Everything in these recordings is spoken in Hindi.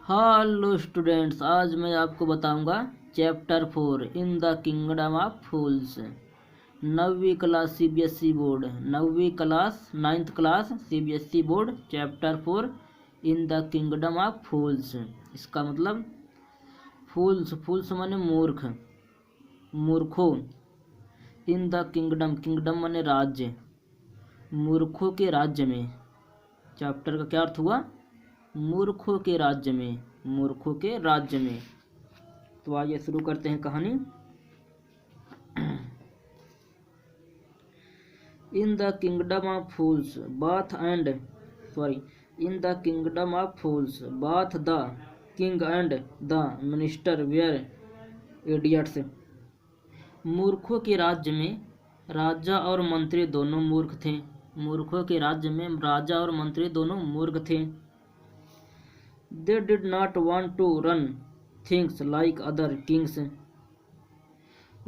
हेलो स्टूडेंट्स, आज मैं आपको बताऊंगा chapter 4 in the kingdom of fools. नवीं क्लास सीबीएसई बोर्ड, नवीं class 9th class CBSE board, chapter 4 in the kingdom of fools. इसका मतलब फूल्स, फूल्स माने मूर्ख, मूर्खों। इन द किंगडम, किंगडम माने राज्य, मूर्खों के राज्य में। चैप्टर का क्या अर्थ हुआ? मूर्खों के राज्य में, मूर्खों के राज्य में। तो आइए शुरू करते हैं कहानी। In the kingdom of fools both and in the kingdom of fools both the king and the minister were idiots. मूर्खों के राज्य में राजा और मंत्री दोनों मूर्ख थे। मूर्खों के राज्य में राजा और मंत्री दोनों मूर्ख थे। They did not want to run things like other kings.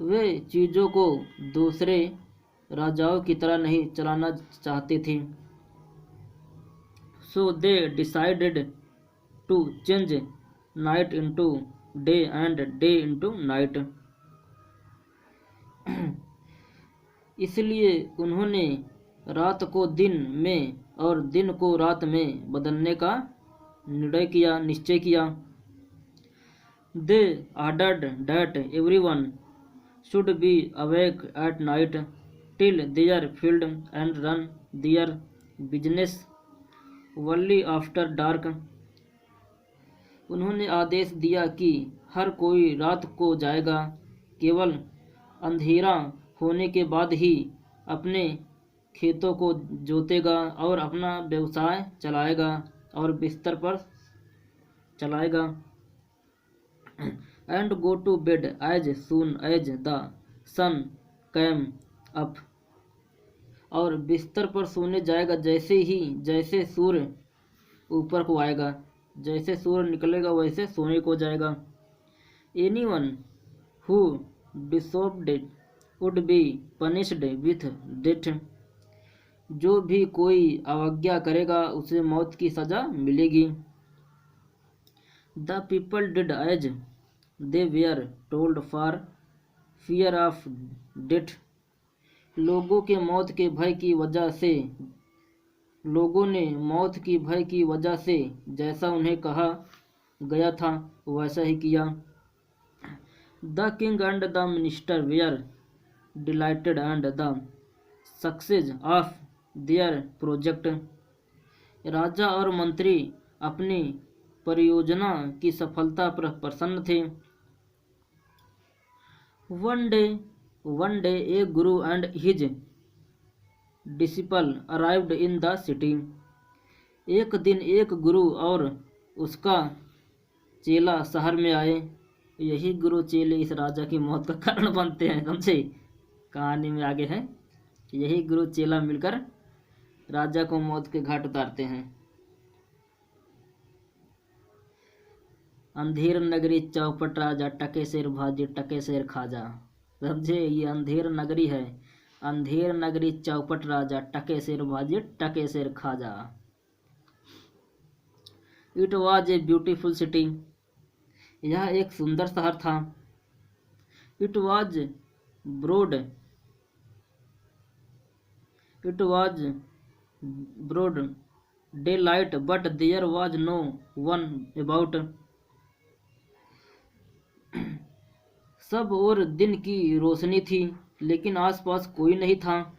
वे चीज़ों को दूसरे राजाओं की तरह नहीं चलाना चाहते थे। So they decided to change night into day and day into night. इसलिए उन्होंने रात को दिन में और दिन को रात में बदलने का निश्चय किया। They ordered that everyone should be awake at night till they are filled and run their business only after dark. उन्होंने आदेश दिया कि हर कोई रात को जाएगा, केवल अंधेरा होने के बाद ही अपने खेतों को जोतेगा और अपना व्यवसाय चलाएगा और बिस्तर पर चलाएगा। And go to bed as soon as the sun came up. और बिस्तर पर सोने जाएगा जैसे सूर्य ऊपर को आएगा, जैसे सूर्य निकलेगा वैसे सोने को जाएगा। Anyone who disobeyed would be punished with death. जो भी कोई अवज्ञा करेगा उसे मौत की सजा मिलेगी। The people did as they were told for fear of death. लोगों ने मौत के भय की वजह से जैसा उन्हें कहा गया था वैसा ही किया। The king and the minister were delighted and the success of their project. राजा और मंत्री अपनी परियोजना की सफलता पर प्रसन्न थे। One day A Guru and his disciple arrived in the city. एक दिन एक गुरु और उसका चेला शहर में आए। यही गुरु चेले इस राजा की मौत का कारण बनते हैं, समझे? कहानी में आगे है, यही गुरु चेला मिलकर राजा को मौत के घाट उतारते हैं। अंधेर नगरी चौपट राजा, टके शेर भाजी टके शेर खाजा। समझे? ये अंधेर नगरी है। अंधेर नगरी चौपट राजा, टके शेर भाजी टके शेर खाजा। It was a beautiful city. यह एक सुंदर शहर था। It was broad daylight but there was no one about. सब और दिन की रोशनी थी लेकिन आसपास कोई नहीं था।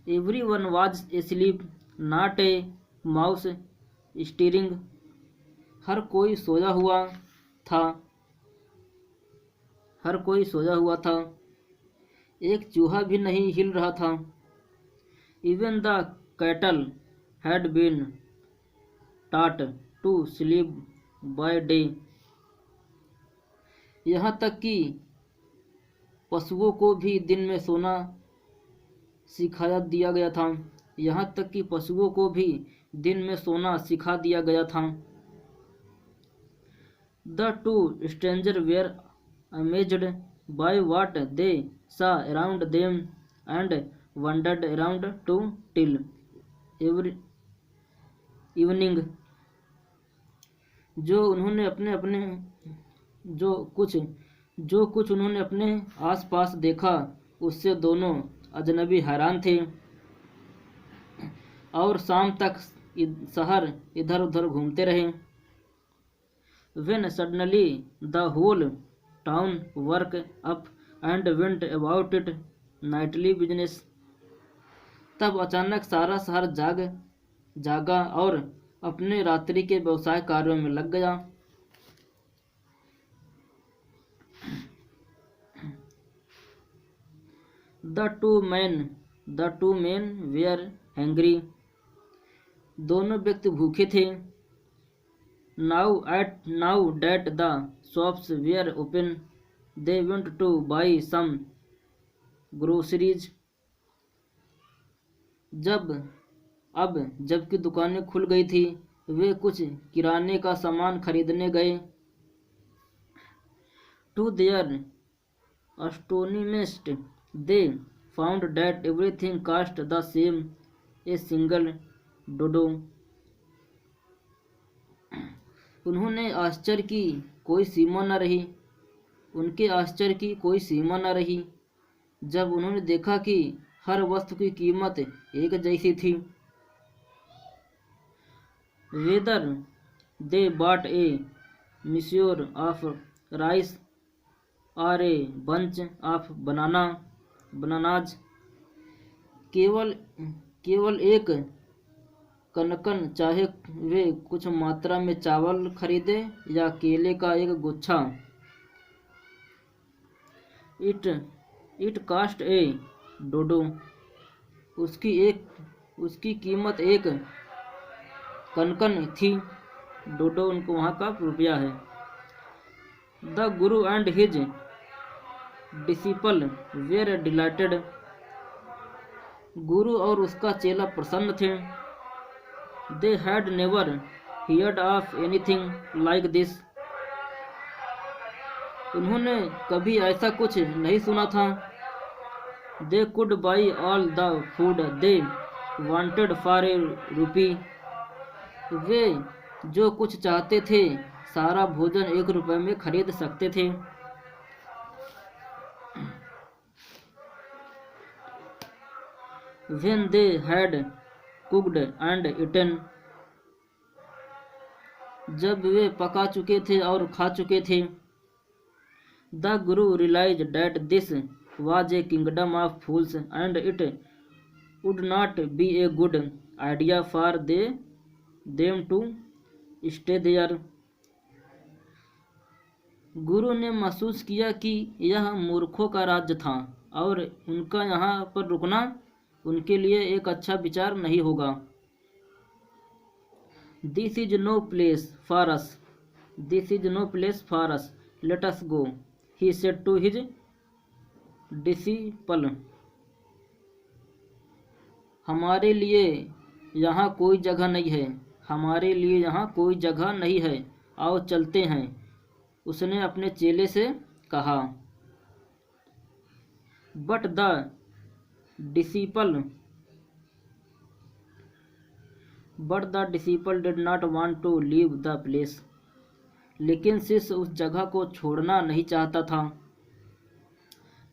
Everyone was asleep not a mouse stirring. हर कोई सोया हुआ था, एक चूहा भी नहीं हिल रहा था। Even the cattle had been taught to sleep by day. यहाँ तक कि पशुओं को भी दिन में सोना सिखा दिया गया था। The two stranger were amazed by what they saw around them and wandered around till every evening. जो उन्होंने अपने अपने जो कुछ जो कुछ उन्होंने अपने आसपास देखा उससे दोनों अजनबी हैरान थे और शाम तक शहर इधर उधर घूमते रहे। When suddenly the whole town woke up and went about its nightly business, तब अचानक सारा शहर जागा और अपने रात्रि के व्यवसाय कार्यों में लग गया। The two men were hungry. दोनों व्यक्ति भूखे थे। Now that the shops were open, they went to buy some groceries. जबकि दुकानें खुल गई थी, वे कुछ किराने का सामान खरीदने गए। To their astonishment, they found that everything cost the same, a single dodo. उन्होंने आश्चर्य की कोई सीमा न रही उनके आश्चर्य की कोई सीमा न रही जब उन्होंने देखा कि हर वस्तु की कीमत एक जैसी थी। Whether they bought a measure of rice or a bunch of bananas, केवल एक कनकन, चाहे वे कुछ मात्रा में चावल खरीदे या केले का एक गुच्छा। इट कास्ट ए डोडो, उसकी कीमत एक कनकन थी। डोडो उनको वहाँ का रुपया है। The guru and his disciple were delighted, गुरु और उसका चेला प्रसन्न थे। They had never heard of anything like this. उन्होंने कभी ऐसा कुछ नहीं सुना था। They could buy all the food they wanted for a rupee. वे जो कुछ चाहते थे सारा भोजन 1 रुपए में खरीद सकते थे। When they had cooked and eaten, जब वे पका चुके थे और खा चुके थे। The Guru realized that this was a kingdom of fools and it would not be a good idea for them to stay there. गुरु ने महसूस किया कि यह मूर्खों का राज्य था और उनका यहाँ पर रुकना उनके लिए एक अच्छा विचार नहीं होगा। This is no place for us. This is no place for us. Let us go, he said to his disciple. हमारे लिए यहाँ कोई जगह नहीं है, हमारे लिए यहाँ कोई जगह नहीं है, आओ चलते हैं, उसने अपने चेले से कहा। But the disciple did not want to leave the place. लेकिन शिष्य उस जगह को छोड़ना नहीं चाहता था।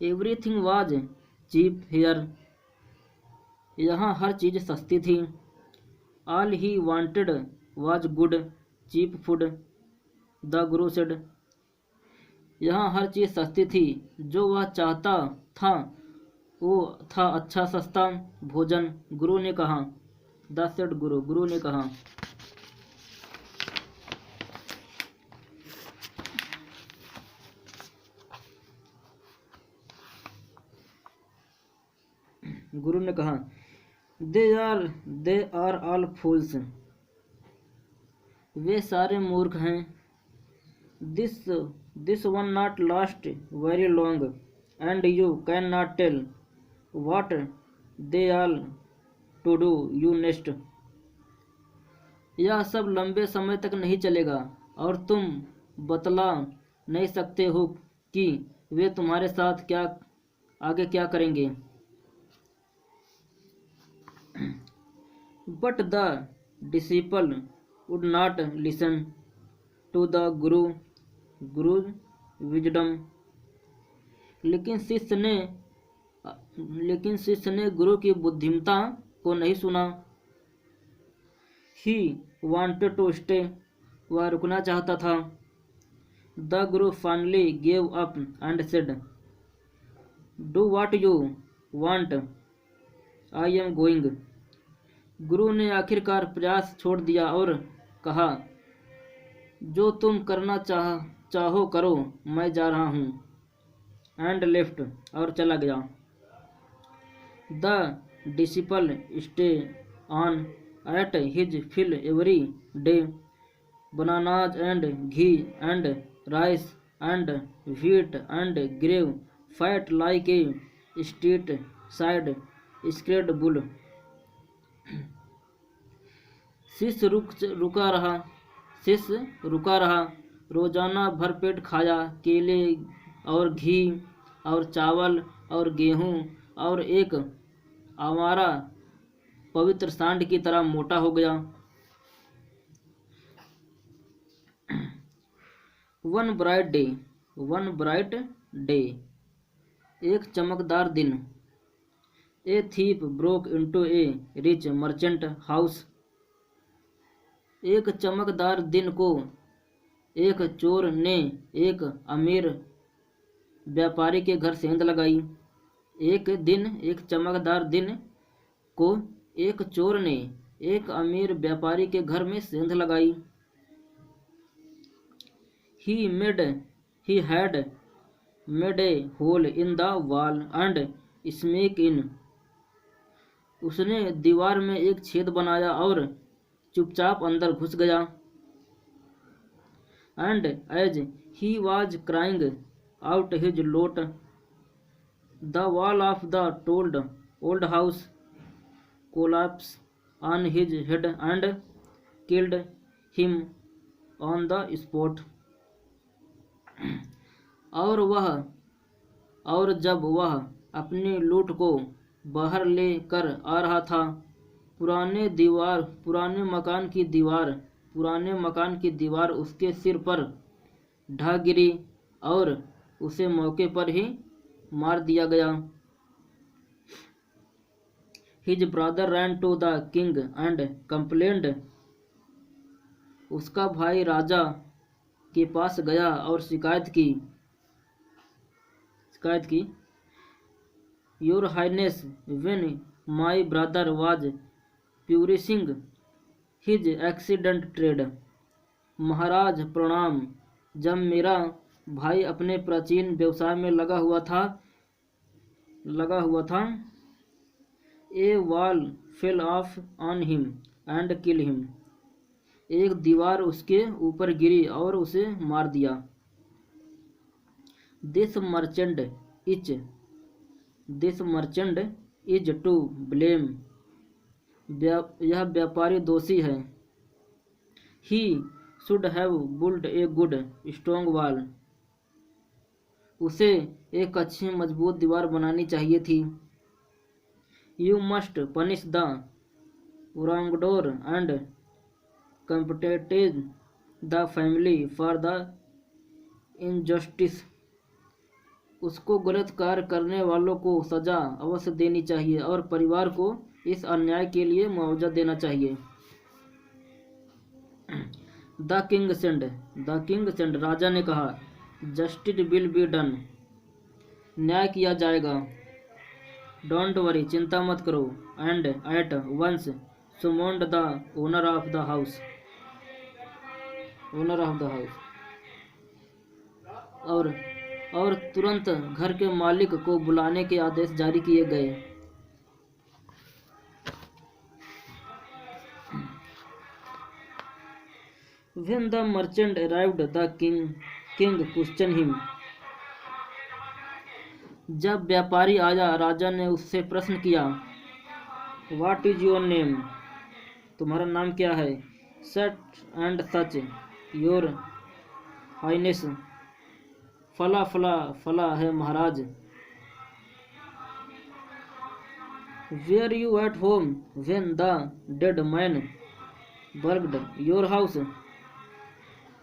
Everything was cheap here. यहाँ हर चीज सस्ती थी। All he wanted was good, cheap food, the Guru said. यहाँ हर चीज सस्ती थी, जो वह चाहता था वो था अच्छा सस्ता भोजन, गुरु ने कहा। दस गुरु ने कहा। गुरु ने कहा, दे आर ऑल फूल्स, वे सारे मूर्ख हैं। This one not last very long and you can not tell what they all to do you next. यह सब लंबे समय तक नहीं चलेगा और तुम बतला नहीं सकते हो कि वे तुम्हारे साथ आगे क्या करेंगे। But the disciple would not listen. to the guru guru's wisdom. लेकिन शिष्य ने गुरु की बुद्धिमत्ता को नहीं सुना. He wanted to stay. वह रुकना चाहता था. The guru finally gave up and said, do what you want. I am going. गुरु ने आखिरकार प्रयास छोड़ दिया और कहा, जो तुम करना चाहो करो, मैं जा रहा हूँ. And left. और चला गया. The disciple stay on at his fill every day. Bananas and ghee and rice and wheat and grave fat like a street side scared bull. शिष्य रुका रहा. रोजाना भरपेट खाया. केले और घी और चावल और गेहूं और एक आवारा पवित्र सांड की तरह मोटा हो गया. One bright day. एक चमकदार दिन. ए थीप ब्रोक इनटू ए रिच मर्चेंट हाउस. एक चमकदार दिन को एक चोर ने एक अमीर व्यापारी के घर सेंध लगाई. एक चमकदार दिन को एक चोर ने एक अमीर व्यापारी के घर में सेंध लगाई. He had made a hole in the wall and sneaked in. उसने दीवार में एक छेद बनाया और चुपचाप अंदर घुस गया. And as he was crying out his lot, the wall of the old house collapsed on his head and killed him on the spot. और जब वह अपनी लूट को बाहर ले कर आ रहा था, पुराने मकान की दीवार उसके सिर पर ढह गिरी और उसे मौके पर ही मार दिया गया. His brother ran to the king and complained. उसका भाई राजा के पास गया और शिकायत की. Your Highness, when my brother was pursuing his accident trade. महाराज प्रणाम. जब मेरा भाई अपने प्राचीन व्यवसाय में लगा हुआ था, a wall fell off on him and killed him. एक दीवार उसके ऊपर गिरी और उसे मार दिया. This merchant is to blame. यह व्यापारी दोषी है. He should have built a good strong wall. उसे एक अच्छी मजबूत दीवार बनानी चाहिए थी. You must punish the wrongdoer and compensate the family for the injustice. उसको गलत कार्य करने वालों को सजा अवश्य देनी चाहिए और परिवार को इस अन्याय के लिए मुआवजा देना चाहिए. The king said, राजा ने कहा, Justice will be done. न्याय किया जाएगा. Don't worry, चिंता मत करो. And at once summoned the owner of the house. और तुरंत घर के मालिक को बुलाने के आदेश जारी किए गए. When the merchant arrived, the king questioned him. जब व्यापारी आया, राजा ने उससे प्रश्न किया. What is your name? तुम्हारा नाम क्या है? Such and such, your highness. फला है महाराज. Were you at home when the dead man burgled your house?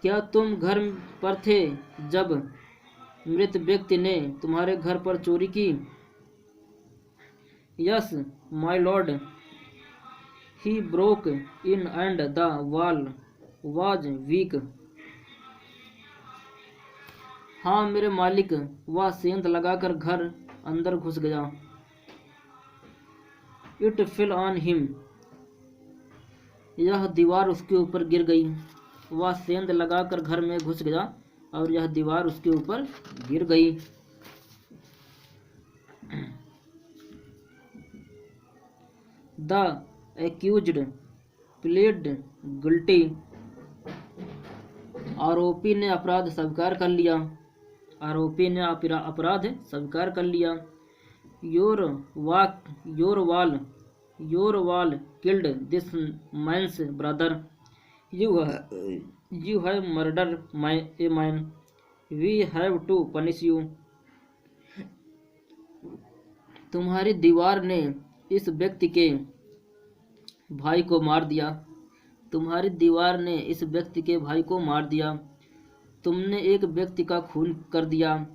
क्या तुम घर पर थे जब मृत व्यक्ति ने तुम्हारे घर पर चोरी की? Yes my lord, he broke in and the wall was weak. हाँ मेरे मालिक, वह सेंध लगाकर घर अंदर घुस गया। इट फेल ऑन हिम, यह दीवार उसके ऊपर गिर गई। वह सेंध लगाकर घर में घुस गया और यह दीवार उसके ऊपर गिर गई। द एक्यूज्ड प्लीड गिल्टी, आरोपी ने अपराध स्वीकार कर लिया। आरोपी ने अपराध स्वीकार कर लिया। Your wall killed this man's brother, you have murder a man, we have to punish you. तुम्हारी दीवार ने इस व्यक्ति के भाई को मार दिया। तुम्हारी दीवार ने इस व्यक्ति के भाई को मार दिया। तुमने एक व्यक्ति का खून कर दिया।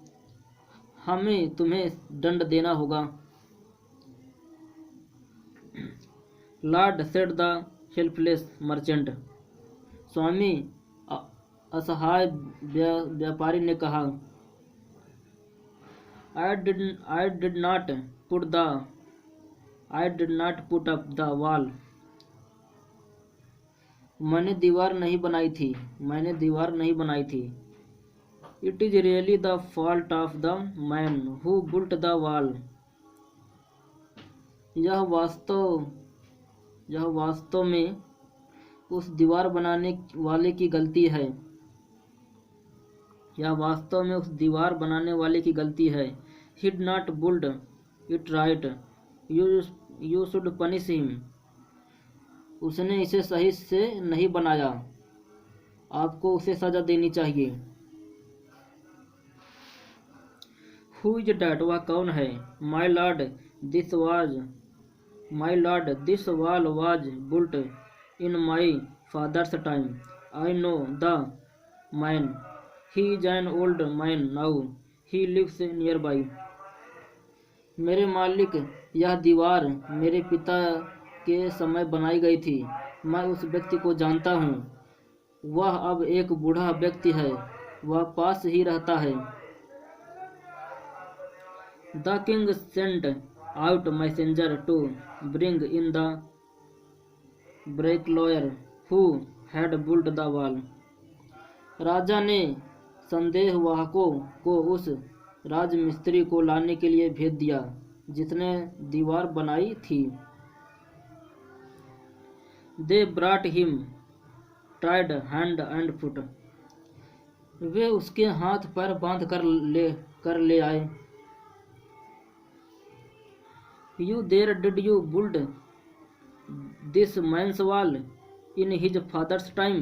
हमें तुम्हें दंड देना होगा। Lord said the helpless merchant, स्वामी असहाय व्यापारी ने कहा। I did not put up the wall, मैंने दीवार नहीं बनाई थी। It is really the fault of the man who built the wall, यह वास्तव में उस दीवार बनाने वाले की गलती है। He did not build it right, you should punish him, उसने इसे सही से नहीं बनाया, आपको उसे सजा देनी चाहिए। Who is that, वह कौन है? My lord, this wall was built in my father's time. I know the man. He is an old man now. He lives nearby. मेरे मालिक, यह दीवार मेरे पिता के समय बनाई गई थी। मैं उस व्यक्ति को जानता हूँ। वह अब एक बूढ़ा व्यक्ति है, वह पास ही रहता है। The king sent out messenger to bring in the bricklayer who had built the wall. राजा ने संदेशवाहकों को उस राजमिस्त्री को लाने के लिए भेज दिया जिसने दीवार बनाई थी। They brought him tied hand and foot. वे उसके हाथ पैर बांध कर ले आए। You there, did you build this man's wall in his father's time?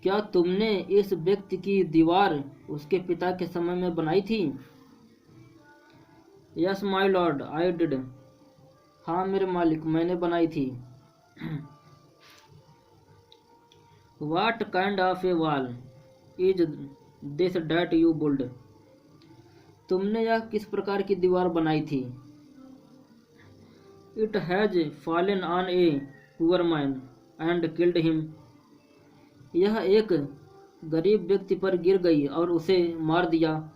क्या तुमने इस व्यक्ति की दीवार उसके पिता के समय में बनाई थी? Yes my lord, I did. हाँ मेरे मालिक, मैंने बनाई थी। What kind of a wall is this that you built? तुमने यह किस प्रकार की दीवार बनाई थी? It has fallen on a poor man and killed him. यह एक गरीब व्यक्ति पर गिर गई और उसे मार दिया।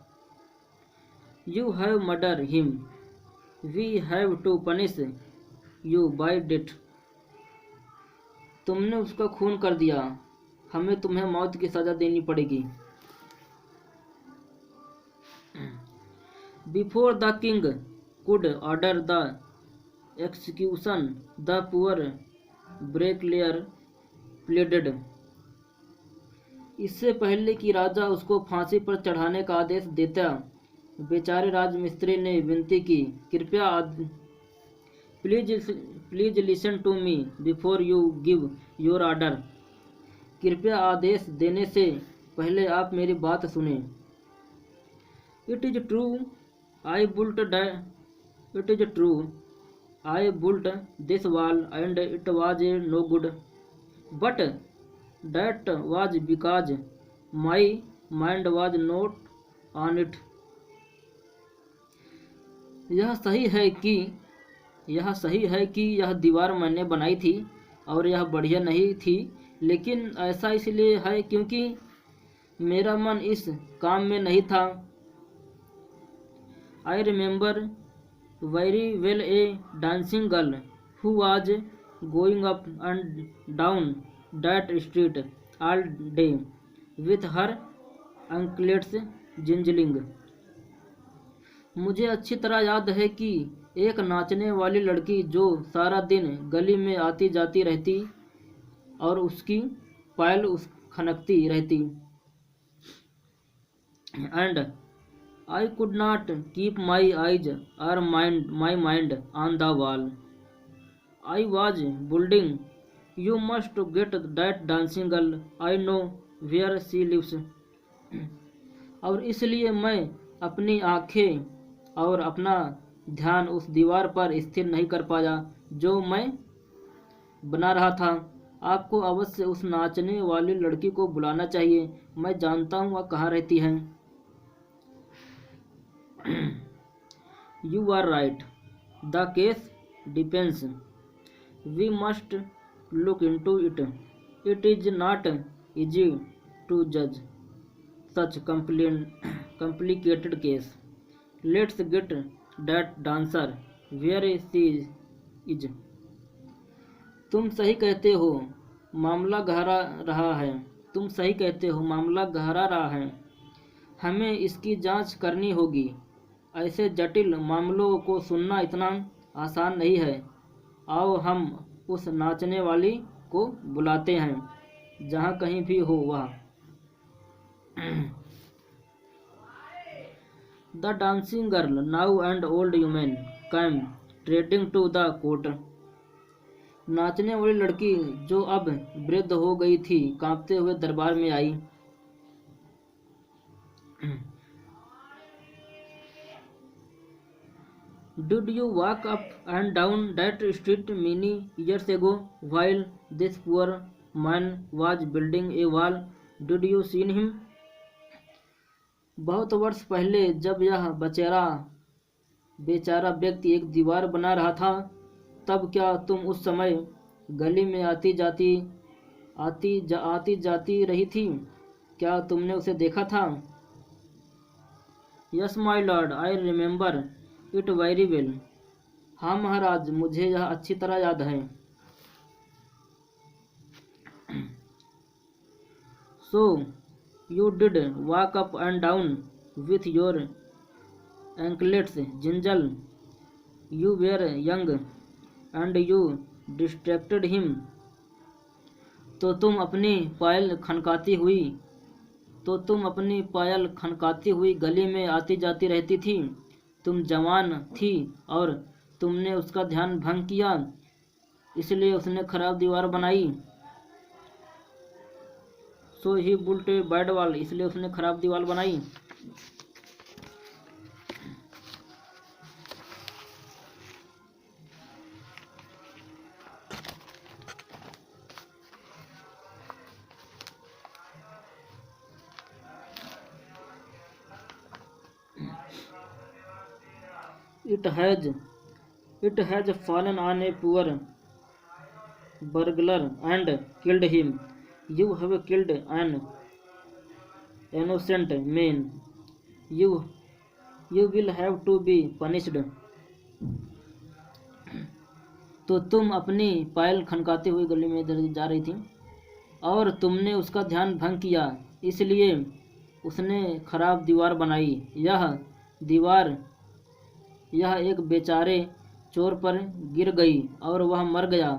You have murdered him. We have to punish you by death. तुमने उसका खून कर दिया, हमें तुम्हें मौत की सजा देनी पड़ेगी। Before the king could order the execution, the poor bricklayer pleaded. इससे पहले कि राजा उसको फांसी पर चढ़ाने का आदेश देता, बेचारे राजमिस्त्री ने विनती की, कृपया please listen to me before you give your order. कृपया आदेश देने से पहले आप मेरी बात सुने। It is true, I built this wall and it was no good. But that was because my mind was not on it. यह सही है कि यह दीवार मैंने बनाई थी और यह बढ़िया नहीं थी, लेकिन ऐसा इसलिए है क्योंकि मेरा मन इस काम में नहीं था। I remember very well a dancing girl who was going up and down that street all day with her anklets jingling. मुझे अच्छी तरह याद है कि एक नाचने वाली लड़की जो सारा दिन गली में आती जाती रहती और उसकी पायल उस खनकती रहती। And I could not keep my eyes और my mind on the wall. I was building you must get that dancing girl, I know where she lives. और इसलिए मैं अपनी आंखें और अपना ध्यान उस दीवार पर स्थिर नहीं कर पाया जो मैं बना रहा था। आपको अवश्य उस नाचने वाली लड़की को बुलाना चाहिए, मैं जानता हूँ वह कहाँ रहती है। You are right, the case depends, we must look into it, it is not easy to जज such complicated case. Let's get that dancer where she is. तुम सही कहते हो, मामला गहरा रहा है। हमें इसकी जांच करनी होगी। ऐसे जटिल मामलों को सुनना इतना आसान नहीं है। आओ हम उस नाचने वाली को बुलाते हैं, जहाँ कहीं भी हो वह। The dancing girl now and old woman came trading to the court. नाचने वाली लड़की जो अब वृद्ध हो गई थी कांपते हुए दरबार में आई। Did you walk up and down that street many years ago while this poor man was building a wall? Did you see him? बहुत वर्ष पहले जब यह बेचारा व्यक्ति एक दीवार बना रहा था, तब क्या तुम उस समय गली में आती जाती रही थी? क्या तुमने उसे देखा था? Yes my Lord, I remember it very well. हाँ महाराज, मुझे यह अच्छी तरह याद है। सो you did walk up and down with your anklets jingle. You were young and you distracted him. तो तुम अपनी पायल खनकाती हुई गली में आती जाती रहती थी। तुम जवान थी और तुमने उसका ध्यान भंग किया, इसलिए उसने खराब दीवार बनाई। सो ही बुल्ट ए बैड वॉल, इसलिए उसने खराब दीवार बनाई। It has fallen on a poor burglar and killed him. You have killed an innocent man. You will have to be punished. तो तुम अपनी पायल खनकाती हुई गली में इधर जा रही थी और तुमने उसका ध्यान भंग किया, इसलिए उसने खराब दीवार बनाई। यह एक बेचारे चोर पर गिर गई और वह मर गया।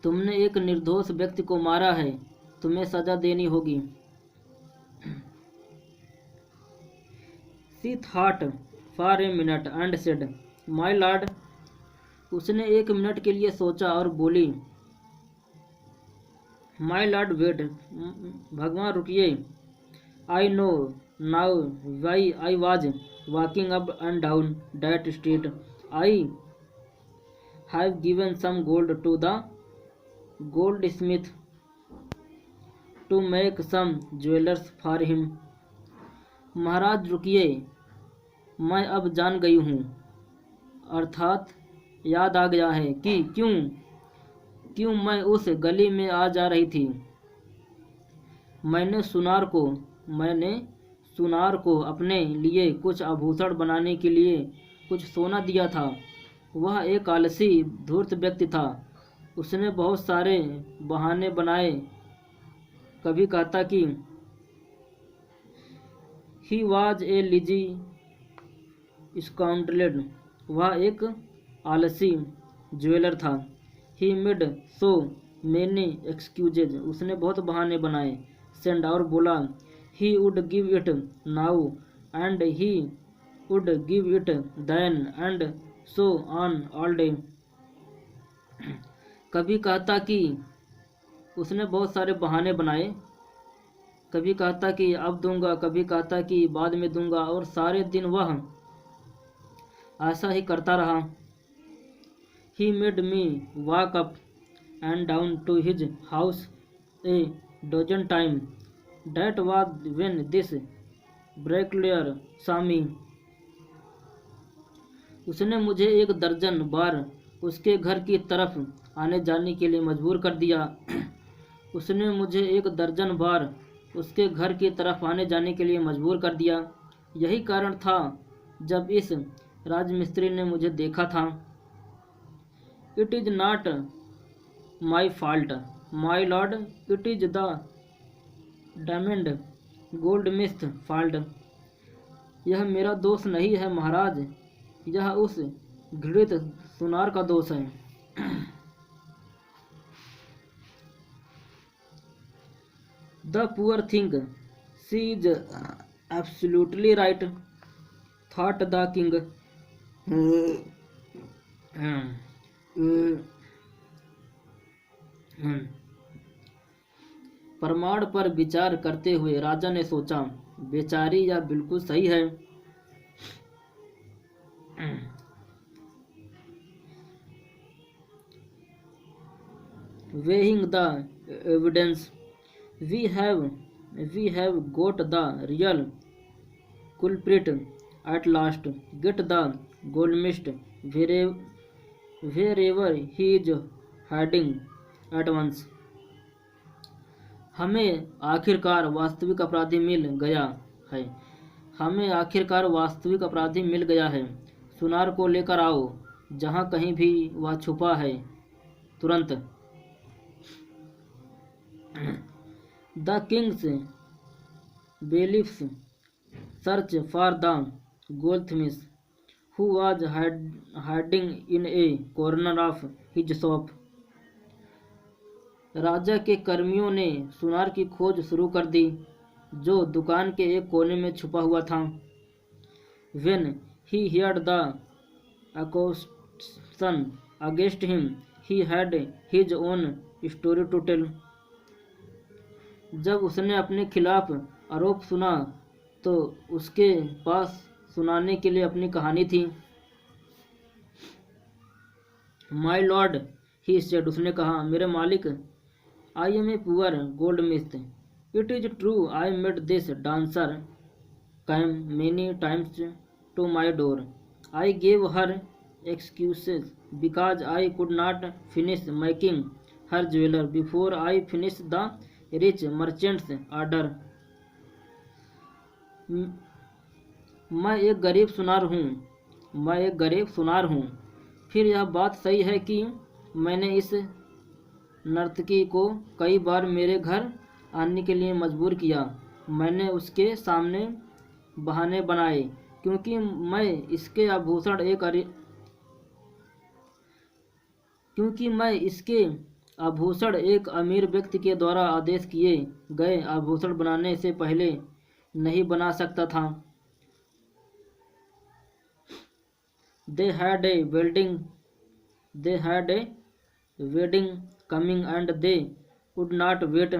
तुमने एक निर्दोष व्यक्ति को मारा है, तुम्हें सजा देनी होगी। She thought for a minute and said, My lord. उसने 1 मिनट के लिए सोचा और बोली, My lord wait, भगवान रुकिए। I know now why I was walking up and down that street. I have given some gold to the goldsmith to make some jewellers for him. महाराज रुकिए, मैं अब जान गई हूँ, अर्थात याद आ गया है कि क्यों मैं उस गली में आ जा रही थी। मैंने सुनार को अपने लिए कुछ आभूषण बनाने के लिए कुछ सोना दिया था। वह एक आलसी धूर्त व्यक्ति था। उसने बहुत सारे बहाने बनाए। कभी कहता कि ही वाज ए लिजी स्काउंडलेड, वह एक आलसी ज्वेलर था। He made so many excuses, उसने बहुत बहाने बनाए। सेंड, और बोला, he would give it now and he would give it then and so on all day. कभी कहता कि उसने बहुत सारे बहाने बनाए। कभी कहता कि अब दूंगा, कभी कहता कि बाद में दूंगा, और सारे दिन वह ऐसा ही करता रहा। He made me walk up and down to his house a dozen times. That was when this bricklayer saw me. उसने मुझे 1 दर्जन बार उसके घर की तरफ आने जाने के लिए मजबूर कर दिया। उसने मुझे 1 दर्जन बार उसके घर की तरफ आने जाने के लिए मजबूर कर दिया। यही कारण था जब इस राजमिस्त्री ने मुझे देखा था। It is not my fault my lord, it is the diamond gold mist fault. यह मेरा दोष नहीं है महाराज, यह उस घृणित सुनार का दोष है। The poor thing, she is absolutely right, thought the king. प्रमाण पर विचार करते हुए राजा ने सोचा, बेचारी यह बिल्कुल सही है। Weighing the evidence, we have got the real culprit at last. Get the goldsmith wherever he is hiding at once. हमें आखिरकार वास्तविक अपराधी मिल गया है। हमें आखिरकार वास्तविक अपराधी मिल गया है। सुनार को लेकर आओ, जहाँ कहीं भी वह छुपा है, तुरंत। The king's bailiffs search for the goldsmith, who was hiding in a corner of his shop. राजा के कर्मियों ने सुनार की खोज शुरू कर दी, जो दुकान के एक कोने में छुपा हुआ था। When he heard the accusation against him, he had his own story to tell. जब उसने अपने खिलाफ आरोप सुना तो उसके पास सुनाने के लिए अपनी कहानी थी। माई लॉर्ड, ही सेड, उसने कहा, मेरे मालिक, I am a poor goldsmith. It is true I made this dancer come many times to my door. I gave her excuses because I could not finish making her jeweller before I finish the rich merchants order. मैं एक गरीब सुनार हूँ। फिर यह बात सही है कि मैंने इस नर्तकी को कई बार मेरे घर आने के लिए मजबूर किया। मैंने उसके सामने बहाने बनाए, क्योंकि मैं इसके आभूषण एक अमीर व्यक्ति के द्वारा आदेश किए गए आभूषण बनाने से पहले नहीं बना सकता था। They had a wedding coming and they would not wait.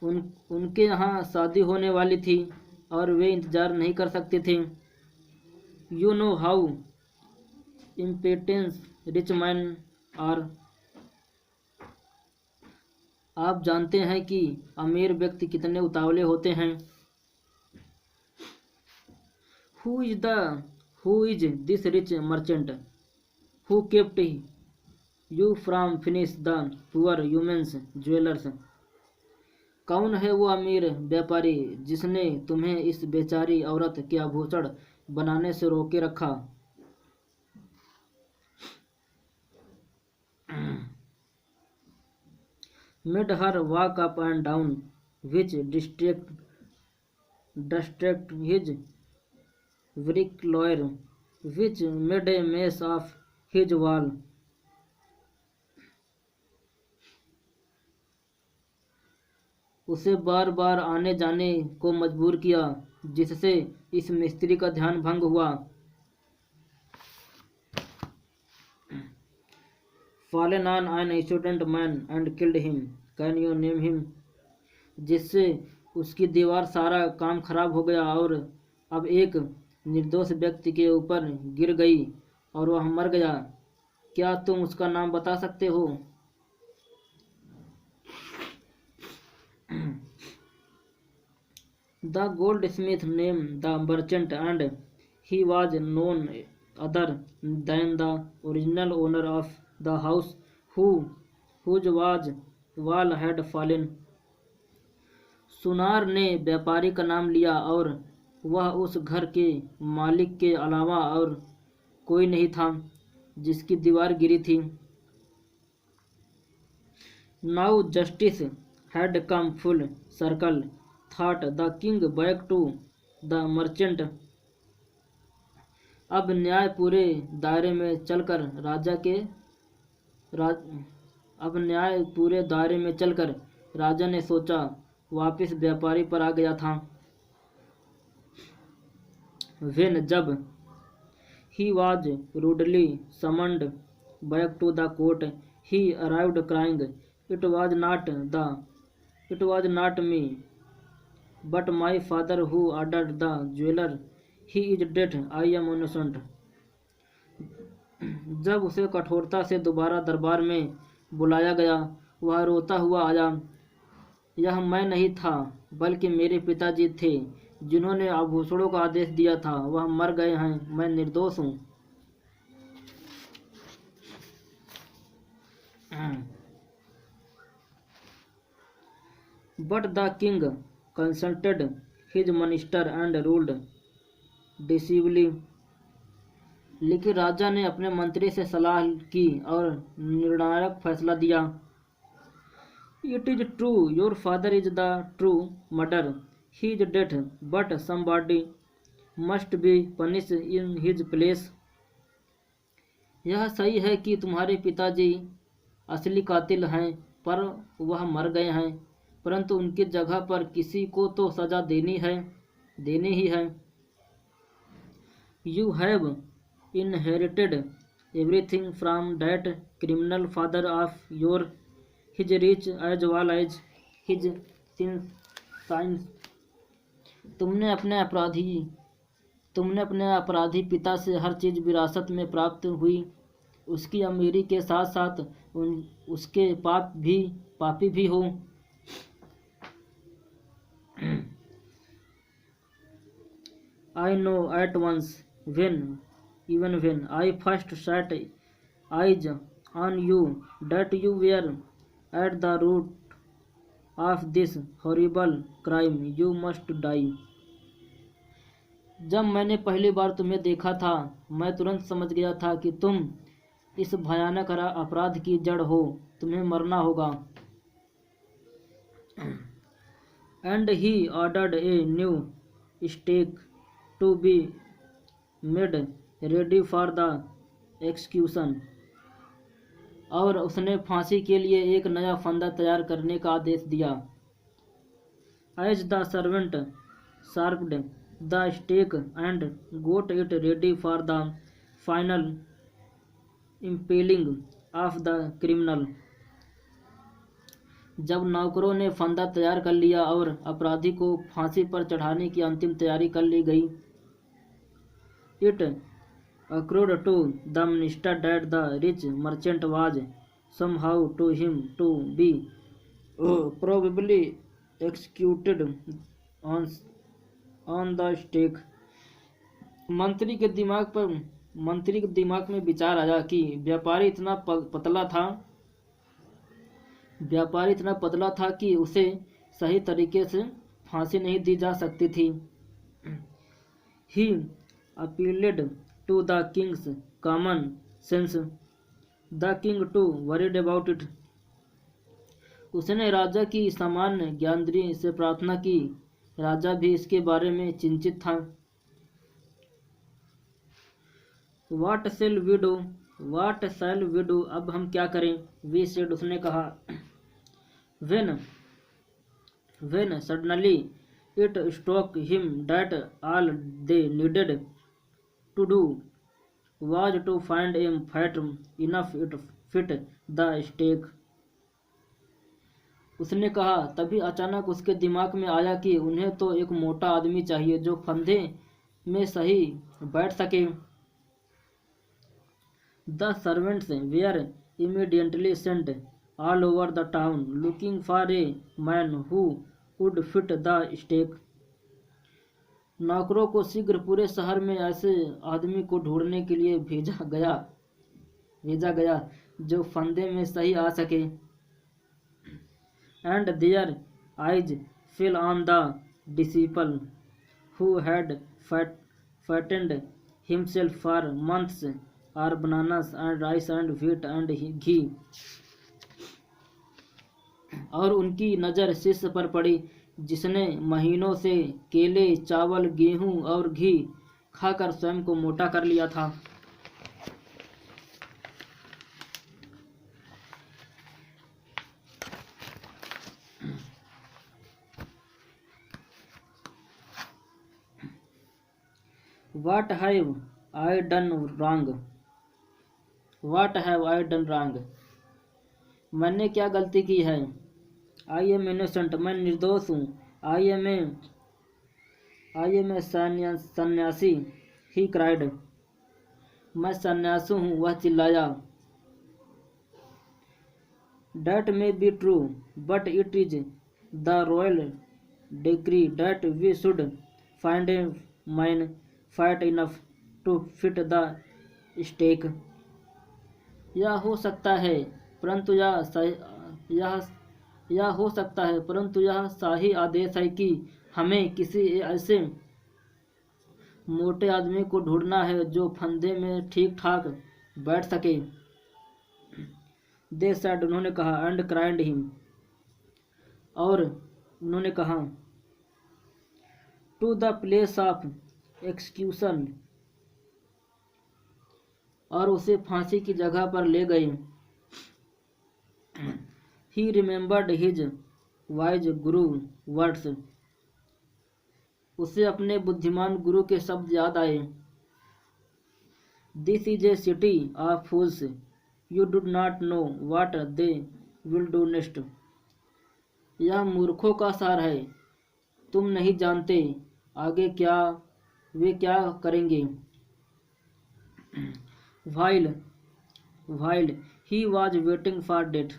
उनके यहाँ शादी होने वाली थी और वे इंतजार नहीं कर सकते थे। You know how impetuous rich man are. आप जानते हैं कि अमीर व्यक्ति कितने उतावले होते हैं। Who is this rich merchant who kept you from finish the poor humans jewellers. कौन है वो अमीर व्यापारी जिसने तुम्हें इस बेचारी औरत के आभूषण बनाने से रोके रखा। Made her walk up and down which distract his brick lawyer which made a mess of his wall. उसे बार बार आने जाने को मजबूर किया जिससे इस मिस्त्री का ध्यान भंग हुआ। Fallen on an student man and killed him can you name him. जिससे उसकी दीवार सारा काम खराब हो गया और अब एक निर्दोष व्यक्ति के ऊपर गिर गई और वह मर गया। क्या तुम उसका नाम बता सकते हो। The goldsmith named the merchant and he was none other than the original owner of the house whose wall had fallen। सुनार ने व्यापारी का नाम लिया और वह उस घर के मालिक के अलावा और कोई नहीं था जिसकी दीवार गिरी थी। Now justice had come full circle, thought the king back to the merchant। अब न्याय पूरे दायरे में चलकर राजा ने सोचा वापिस व्यापारी पर आ गया था। When जब he was rudely summoned back to the court, he arrived crying, It was not me, but my father who ordered the jeweler. He is dead. I am innocent। जब उसे कठोरता से दोबारा दरबार में बुलाया गया वह रोता हुआ आया। यह मैं नहीं था बल्कि मेरे पिताजी थे जिन्होंने आभूषणों का आदेश दिया था। वह मर गए हैं, मैं निर्दोष हूँ। But the king consulted his minister and ruled decisively। लेकिन राजा ने अपने मंत्री से सलाह की और निर्णायक फैसला दिया। It is true, your father is the true murderer. He is dead, but somebody must be punished in his place। यह सही है कि तुम्हारे पिताजी असली कातिल हैं पर वह मर गए हैं, परंतु उनकी जगह पर किसी को तो सजा देनी ही है। You have inherited everything from that criminal father of yours, his rich as well as his sins। तुमने अपने अपराधी पिता से हर चीज विरासत में प्राप्त हुई, उसकी अमीरी के साथ साथ उसके पापी भी हो। I know at once even when I first set eyes on you that you were at the root of this horrible crime। You must die। जब मैंने पहली बार तुम्हें देखा था मैं तुरंत समझ गया था कि तुम इस भयानक अपराध की जड़ हो, तुम्हें मरना होगा। And he ordered a new stake to be made ready for the execution। और उसने फांसी के लिए एक नया फंदा तैयार करने का आदेश दिया। As the servant sharpened the stake and got it ready for the final impaling of the criminal। जब नौकरों ने फंदा तैयार कर लिया और अपराधी को फांसी पर चढ़ाने की अंतिम तैयारी कर ली गई। It accrued to the minister that the rich merchant was somehow to him to be probably executed on the stake। मंत्री के दिमाग में विचार आया कि व्यापारी इतना पतला था कि उसे सही तरीके से फांसी नहीं दी जा सकती थी। He appealed to the king's common sense. The king too worried about it. उसने राजा की सामान्य ज्ञानेंद्रिय से प्रार्थना की। राजा भी इसके बारे में चिंतित था। What shall we do? What shall we do? अब हम क्या करें? We said, उसने कहा। When suddenly it struck him that all they needed to do was to find a fat enough to fit the stake. उसने कहा। तभी अचानक उसके दिमाग में आया कि उन्हें तो एक मोटा आदमी चाहिए जो फंदे में सही बैठ सके। The servants were immediately sent all over the town looking for a man who would fit the stake. नौकरों को शीघ्र पूरे शहर में ऐसे आदमी को ढूंढने के लिए भेजा गया जो फंदे में सही आ सके। And their eyes fell on the disciple who had fattened himself for months on bananas and rice and wheat and ghee. और उनकी नज़र शिष्य पर पड़ी जिसने महीनों से केले, चावल, गेहूं और घी खाकर स्वयं को मोटा कर लिया था। What have I done wrong? What have I done wrong? मैंने क्या गलती की है? I am innocent. मैं निर्दोष हूँ। I am a सन्यासी। He cried. मैं सन्यासी हूँ, वह चिल्लाया। That may be true, but it is the royal decree that we should find a man fat enough to fit the stake. यह हो सकता है परंतु यह शाही आदेश है कि हमें किसी ऐसे मोटे आदमी को ढूंढना है जो फंदे में ठीक ठाक बैठ सके। They said, उन्होंने कहा। And cried him, और उन्होंने कहा। To the place of execution, और उसे फांसी की जगह पर ले गए। He remembered his wise guru words. उसे अपने बुद्धिमान गुरु के शब्द याद आए। This is a city of fools. You do not know what they will do next. यह मूर्खों का शहर है, तुम नहीं जानते आगे वे क्या करेंगे। While he was waiting for death,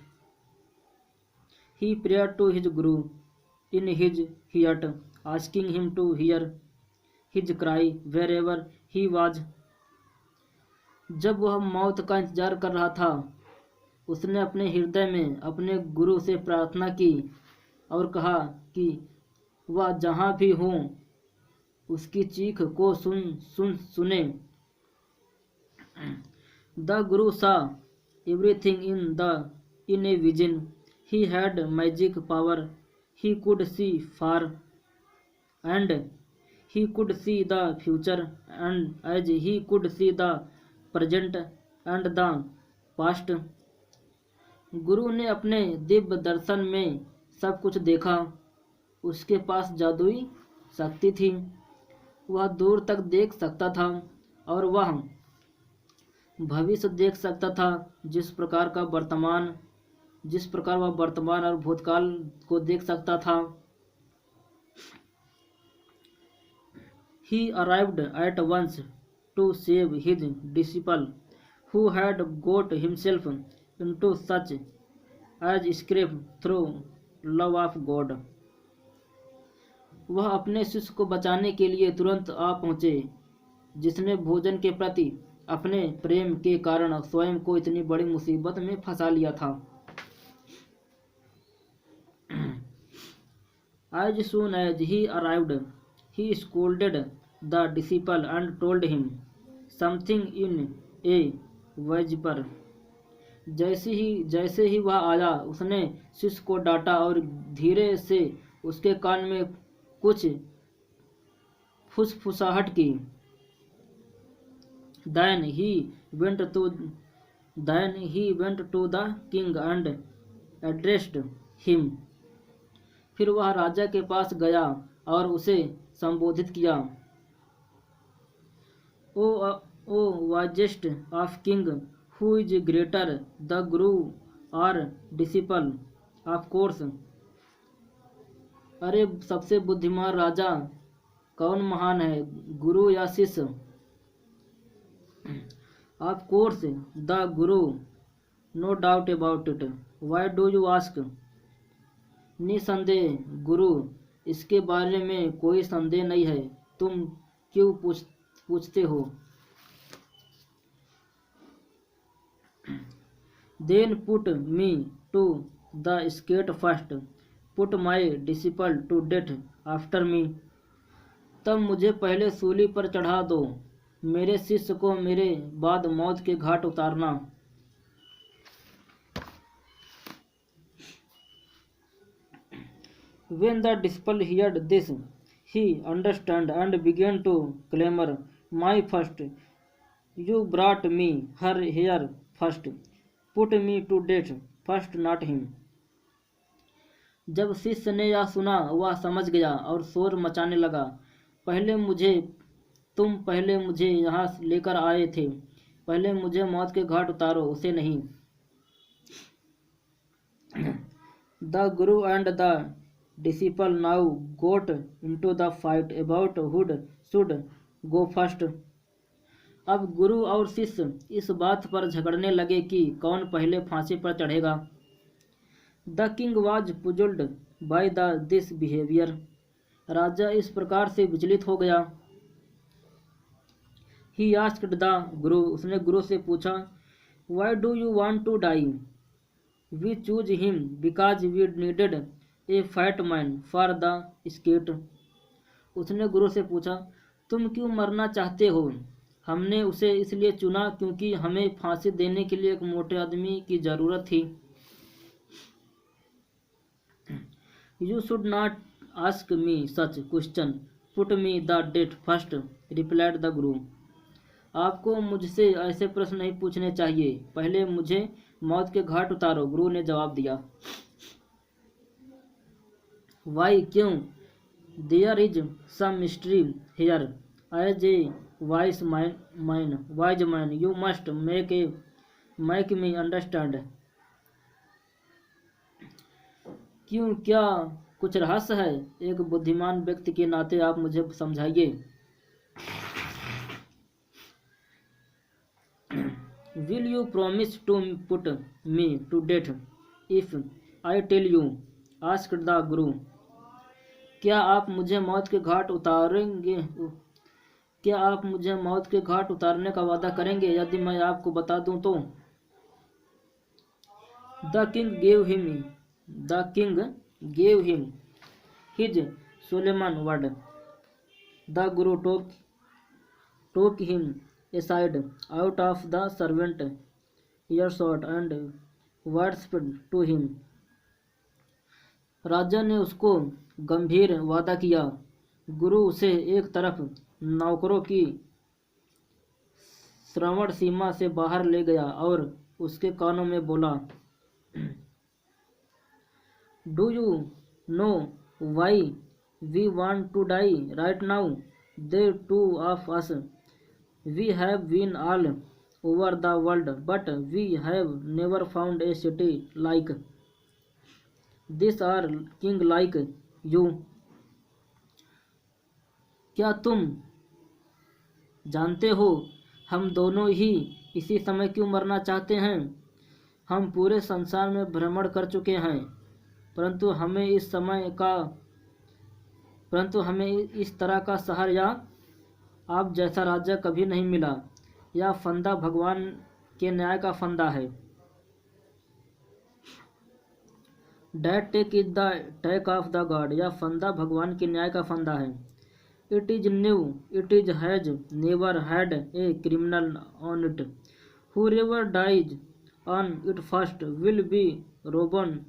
he prayed to his guru in his heart, asking him to hear his cry wherever he was. जब वह मौत का इंतजार कर रहा था, उसने अपने हृदय में अपने गुरु से प्रार्थना की और कहा कि वह जहाँ भी हो उसकी चीख को सुने। The Guru saw everything in a vision. He had magic power. He could see far, and he could see the future, and as he could see the present and the past. गुरु ने अपने दिव्य दर्शन में सब कुछ देखा। उसके पास जादुई शक्ति थी। वह दूर तक देख सकता था और वह भविष्य देख सकता था। जिस प्रकार वह वर्तमान और भूतकाल को देख सकता था। He arrived at once to save his disciple, who had got himself into such as scrape through love of God. वह अपने शिष्य को बचाने के लिए तुरंत आ पहुंचे, जिसने भोजन के प्रति अपने प्रेम के कारण स्वयं को इतनी बड़ी मुसीबत में फंसा लिया था. As soon as he arrived, he scolded the disciple and told him something in a whisper. जैसे ही वह आया, उसने शिष्य को डांटा और धीरे से उसके कान में कुछ फुसफुसाहट की. Then he went to the king and addressed him. फिर वह राजा के पास गया और उसे संबोधित किया. O wisest of king, who is greater, the guru और डिसिपल? Of course. अरे सबसे बुद्धिमान राजा, कौन महान है, गुरु या शिष्य? Of course the guru, no doubt about it. Why do you ask? निसंदेह गुरु, इसके बारे में कोई संदेह नहीं है, तुम क्यों पूछते हो? Then put me to the skate first, put my disciple to death after me. तब मुझे पहले सूली पर चढ़ा दो, मेरे शिष्य को मेरे बाद मौत के घाट उतारना. When the disciple heard this, he understood and began to clamor, my first, you brought me her here first, put me to death first, not him. जब शिष्य ने यह सुना, वह समझ गया और शोर मचाने लगा, तुम पहले मुझे यहाँ लेकर आए थे, पहले मुझे मौत के घाट उतारो, उसे नहीं. The guru and the disciple now got into the fight about who should go first. अब गुरु और शिष्य इस बात पर झगड़ने लगे कि कौन पहले फांसी पर चढ़ेगा. The king was puzzled by this behavior. राजा इस प्रकार से विचलित हो गया. He asked the guru, उसने गुरु से पूछा, why do you want to die? We choose him because we needed a fat man for the skate. उसने गुरु से पूछा, तुम क्यों मरना चाहते हो? हमने उसे इसलिए चुना क्योंकि हमें फांसी देने के लिए एक मोटे आदमी की जरूरत थी. You should not ask me such question. Put me the death first, replied the guru. आपको मुझसे ऐसे प्रश्न नहीं पूछने चाहिए, पहले मुझे मौत के घाट उतारो, गुरु ने जवाब दिया. Why, क्यों? There is some mystery here. As a wise man, you must make me understand. क्यों, क्या कुछ रहस्य है? एक बुद्धिमान व्यक्ति के नाते आप मुझे समझाइए. Will you promise to put me to death if I tell you? asked the guru. क्या आप मुझे मौत के घाट उतारने का वादा करेंगे यदि मैं आपको बता दूं तो? The king gave him his solemn word. The guru took him aside out of the servant earshot and worshipped to him. राजा ने उसको गंभीर वादा किया. गुरु उसे एक तरफ नौकरों की श्रवण सीमा से बाहर ले गया और उसके कानों में बोला, do you know why we want to die right now? The two of us, we have been all over the world but we have never found a city like this or king like you. क्या तुम जानते हो हम दोनों ही इसी समय क्यों मरना चाहते हैं? हम पूरे संसार में भ्रमण कर चुके हैं, परंतु हमें इस तरह का शहर या आप जैसा राजा कभी नहीं मिला। यह फंदा भगवान के न्याय का फंदा है। That take is the tack of the god. यह फंदा भगवान के न्याय का फंदा है। It is new, it is has never had a criminal on it. Whoever dies on it first will be reborn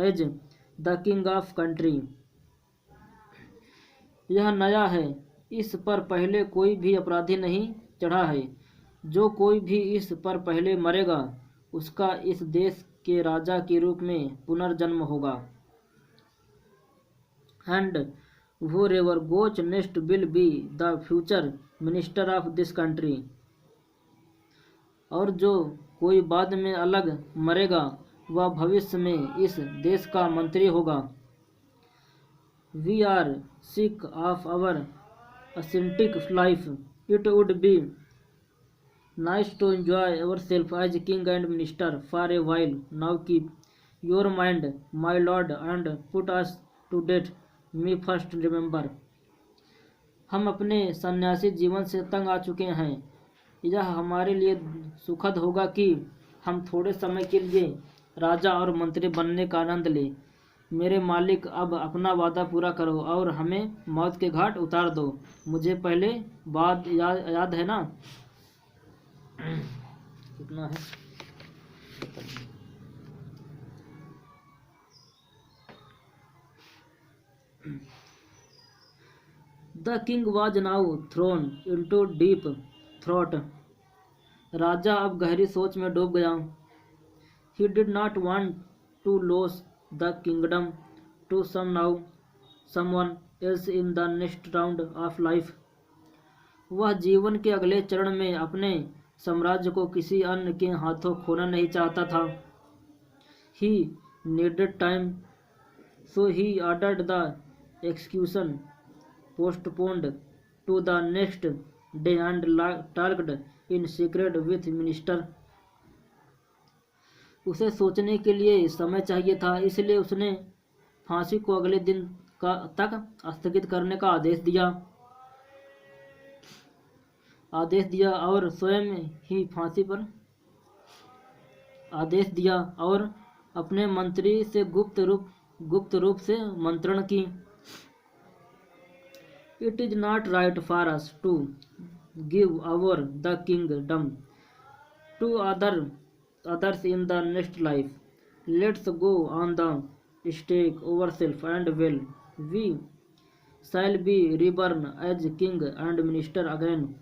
as the king of country। यह नया है, इस पर पहले कोई भी अपराधी नहीं चढ़ा है। जो कोई भी इस पर पहले मरेगा उसका इस देश के राजा के रूप में पुनर्जन्म होगा। And whoever goes next will be the future minister of this country। और जो कोई बाद में अलग मरेगा वह भविष्य में इस देश का मंत्री होगा। We are sick of our ascetic life. It would be nice to enjoy ourself as king and minister for a while. Now keep your mind my lord and put us to death me first remember. हम अपने सन्यासी जीवन से तंग आ चुके हैं। यह हमारे लिए सुखद होगा कि हम थोड़े समय के लिए राजा और मंत्री बनने का आनंद लें। मेरे मालिक, अब अपना वादा पूरा करो और हमें मौत के घाट उतार दो। मुझे पहले बात याद है ना? कितना है? The king was now thrown into deep thought. राजा अब गहरी सोच में डूब गया। He did not want to lose the kingdom to someone else in the next round of life. वह जीवन के अगले चरण में अपने साम्राज्य को किसी अन्य के हाथों खोना नहीं चाहता था। He needed time, so he ordered the execution postponed to the next day and talked in secret with minister। उसे सोचने के लिए समय चाहिए था, इसलिए उसने फांसी को अगले दिन तक स्थगित करने का आदेश दिया और स्वयं ही फांसी पर आदेश दिया और अपने मंत्री से गुप्त रूप से मंत्रण की। It is not right for us to give over the kingdom to others in the next life। Let's go on the stake ourselves and well, we shall be reborn as king and minister again।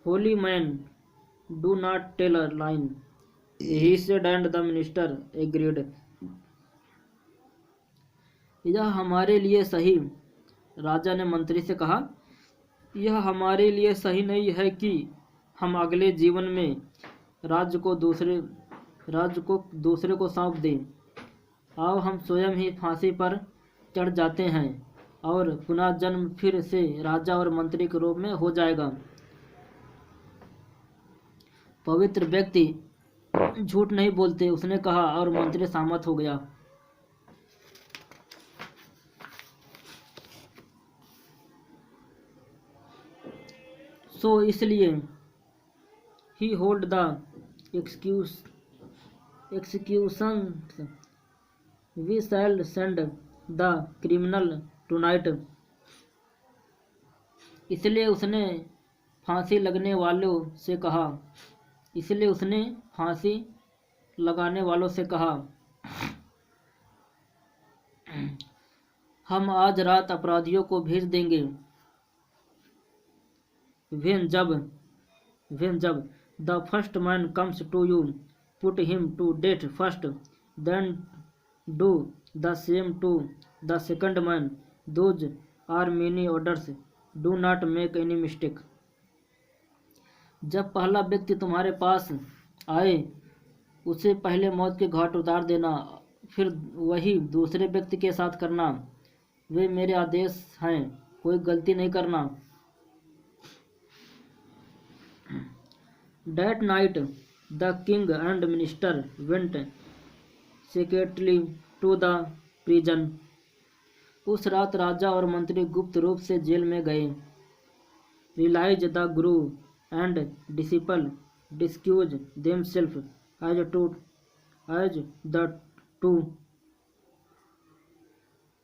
Holy man, do not tell a lie। He said and the minister agreed। यह हमारे लिए सही, राजा ने मंत्री से कहा, यह हमारे लिए सही नहीं है कि हम अगले जीवन में राज्य को दूसरे को सौंप दें। आओ हम स्वयं ही फांसी पर चढ़ जाते हैं और पुनः जन्म फिर से राजा और मंत्री के रूप में हो जाएगा। पवित्र व्यक्ति झूठ नहीं बोलते, उसने कहा और मंत्री सहमत हो गया। सो इसलिए he hold the execution we shall send the criminal tonight. इसलिए उसने फांसी लगाने वालों से कहा, हम आज रात अपराधियों को भेज देंगे। When जब the first man comes to you, put him to death first, then do the same to the second man। Those are many orders, do not make any mistake। जब पहला व्यक्ति तुम्हारे पास आए उसे पहले मौत के घाट उतार देना, फिर वही दूसरे व्यक्ति के साथ करना। वे मेरे आदेश हैं, कोई गलती नहीं करना। That night the king and minister went secretly to the prison. उस रात राजा और मंत्री गुप्त रूप से जेल में गए. Realize the guru and disciple discussed themselves as the two.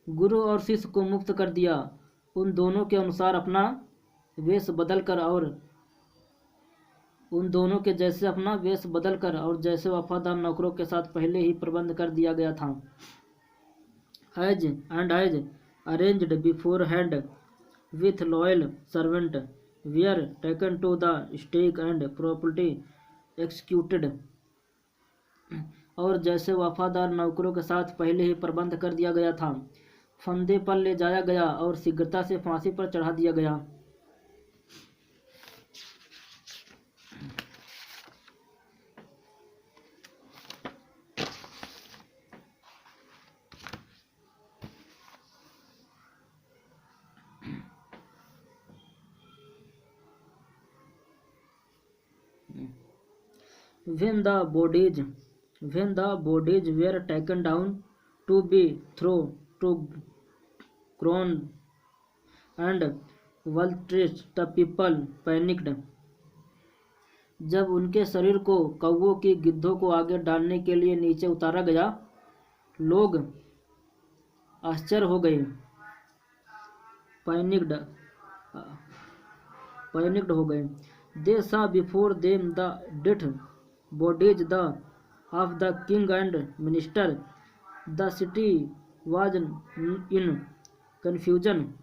गुरु और शिष्य को मुक्त कर दिया. उन दोनों के अनुसार अपना वेश बदलकर और जैसे वफादार नौकरों के साथ पहले ही प्रबंध कर दिया गया था. As arranged beforehand with loyal servant were taken to the stake and properly executed. और जैसे वफादार नौकरों के साथ पहले ही प्रबंध कर दिया गया था, फंदे पर ले जाया गया और शीघ्रता से फांसी पर चढ़ा दिया गया. When the bodies were taken down to be thrown to ground and vultures, the people panicked. जब उनके शरीर को कौवों की गिद्धों को आगे डालने के लिए नीचे उतारा गया, लोग आश्चर्य हो गए. पैनिक्ड हो गए. They saw before them the dead bodies of the king and minister. The city was in confusion.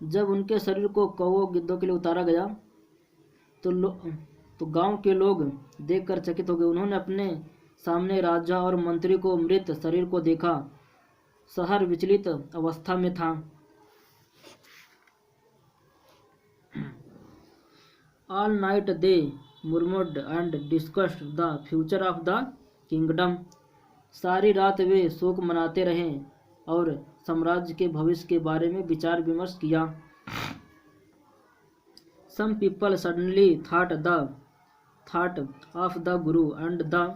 जब उनके शरीर को कौवों गिद्धों के लिए उतारा गया तो गांव के लोग देखकर चकित हो गए. उन्होंने अपने सामने राजा और मंत्री को मृत शरीर को देखा. शहर विचलित अवस्था में था. All night they murmured and discussed the future of the kingdom. सारी रात वे शोक मनाते रहे और साम्राज्य के भविष्य के बारे में विचार विमर्श किया. Some people suddenly thought of the guru and the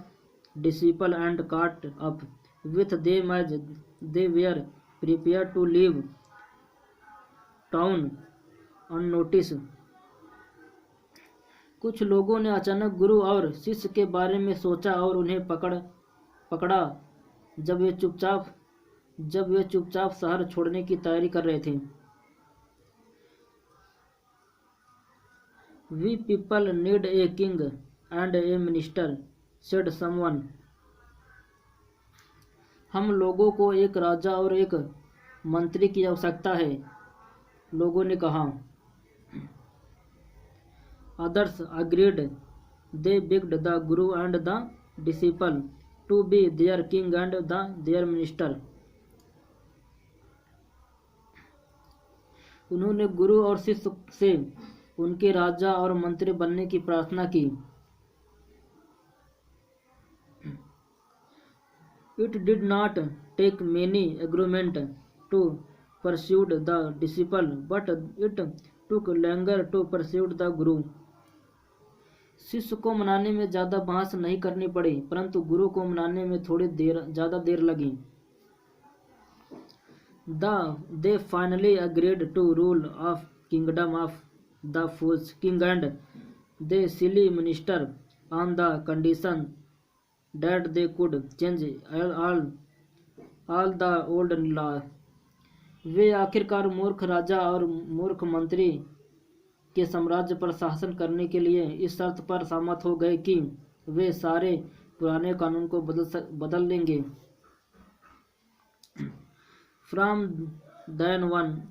disciple and caught up with them as they were prepared to leave town unnoticed. कुछ लोगों ने अचानक गुरु और शिष्य के बारे में सोचा और उन्हें पकड़ा जब वे चुपचाप शहर छोड़ने की तैयारी कर रहे थे. We people need a king and a minister, said someone. हम लोगों को एक राजा और एक मंत्री की आवश्यकता है, लोगों ने कहा. Others agreed. They begged the guru and the disciple to be their king and their minister. उन्होंने गुरु और शिष्य से उनके राजा और मंत्री बनने की प्रार्थना की. It did not take many agreement to pursue the disciple, but it took longer to pursue the guru. शिष्य को मनाने में ज़्यादा बहस नहीं करनी पड़ी, परंतु गुरु को मनाने में थोड़ी ज़्यादा देर लगी. They finally agreed to rule of kingdom of the false king and the silly minister on the condition that they could change all the old law. वे आखिरकार मूर्ख राजा और मूर्ख मंत्री के साम्राज्य पर शासन करने के लिए इस शर्त पर सहमत हो गए कि वे सारे पुराने कानून को बदल लेंगे. From then on,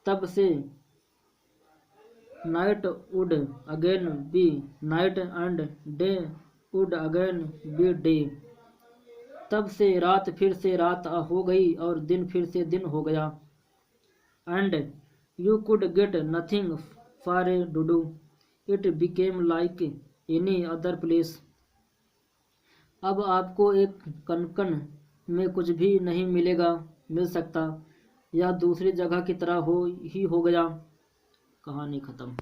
तब से night would again be night and day would again be day. तब से रात फिर से रात हो गई और दिन फिर से दिन हो गया. And you could get nothing for a dodo. It became like any other place. अब आपको एक कनकन में कुछ भी नहीं मिल सकता. या दूसरी जगह की तरह हो ही हो गया। कहानी खत्म।